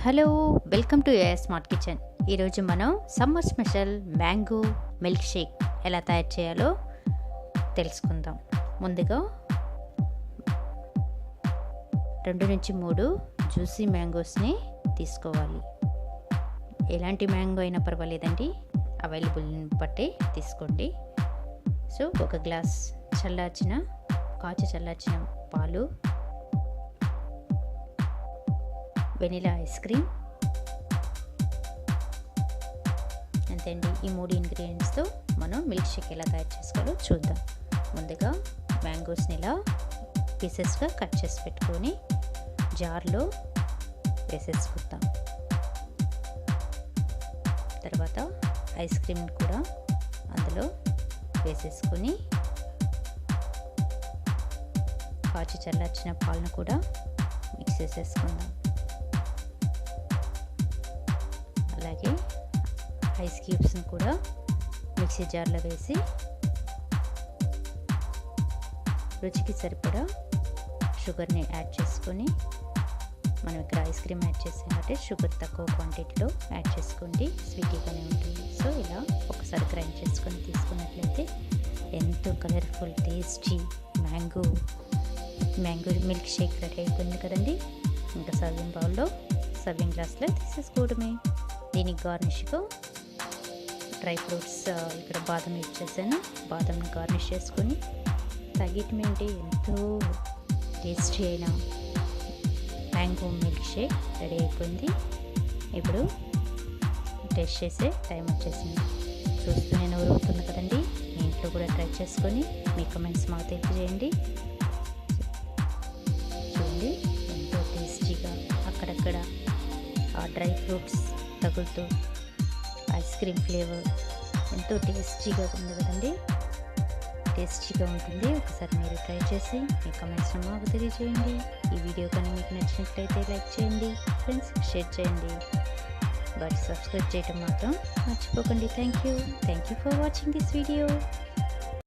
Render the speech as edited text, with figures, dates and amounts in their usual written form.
Hello, welcome to A smart kitchen. ఈరోజు మనం summer special mango milk shake ఎలా తయారు చేయాలో తెలుసుకుందాం. ముందుగా 2 నుంచి 3 జ్యూసీ మ్యాంగోస్ని తీసుకోవాలి. ఎలాంటి మ్యాంగో అయినా పర్వాలేదండి, అవైలబుల్ బట్టే తీసుకోండి. సో ఒక గ్లాస్ చల్లార్చిన పాలు, వెనిలా ఐస్ క్రీమ్, అంతే అండి. ఈ 3 ఇంగ్రీడియంట్స్తో మనం మిల్క్ షేక్ ఎలా తయారు చేసుకోవాలో చూద్దాం. ముందుగా మ్యాంగోస్ని ఇలా పీసెస్గా కట్ చేసి పెట్టుకొని జార్లో వేసేసుకుందాం. తర్వాత ఐస్ క్రీమ్ కూడా అందులో వేసేసుకొని కాచి చల్లార్చిన పాలను కూడా మిక్స్ చేసేసుకుందాం. అలాగే ఐస్ క్యూబ్స్ని కూడా మిక్సీ జార్లో వేసి రుచికి సరిపడా షుగర్ని యాడ్ చేసుకొని, మనం ఇక్కడ ఐస్ క్రీమ్ యాడ్ చేసామంటే షుగర్ తక్కువ క్వాంటిటీలో యాడ్ చేసుకోండి, స్వీటీగానే ఉంటుంది. సో ఇలా ఒకసారి గ్రైండ్ చేసుకొని తీసుకున్నట్లయితే ఎంతో colourful tasty mango milk shake ready అయిపోయింది కదండి. ఇంకా సర్వింగ్ గ్లాస్లో తీసేసుకోవడమే. దీనికి గార్నిష్గా డ్రై ఫ్రూట్స్, ఇక్కడ బాదం యూజ్ చేశాను, బాదంని గార్నిష్ చేసుకొని తగిటమేంటి ఎంతో టేస్టీ అయిన మ్యాంగో మిల్క్ షేక్ రెడీ అయిపోయింది. ఇప్పుడు టేస్ట్ చేసే టైం వచ్చేసింది. చూస్తూనే నోరు అవుతుంది కదండి. మీ ఇంట్లో కూడా ట్రై చేసుకొని మీ కమెంట్స్ మాకు తెలియజేయండి. చూడండి ఎంతో టేస్టీగా అక్కడక్కడ ఆ డ్రై ఫ్రూట్స్ తగులుతూ ఐస్ క్రీమ్ ఫ్లేవర్ ఎంతో టేస్టీగా ఉంది కదండి. టేస్టీగా ఉంటుంది. ఒకసారి మీరు ట్రై చేసి మీ కమెంట్స్ మాకు తెలియజేయండి. ఈ వీడియో కానీ మీకు నచ్చినట్లయితే లైక్ చేయండి, ఫ్రెండ్స్ షేర్ చేయండి, బట్ సబ్స్క్రైబ్ చేయడం మాత్రం మర్చిపోకండి. Thank you for watching this video.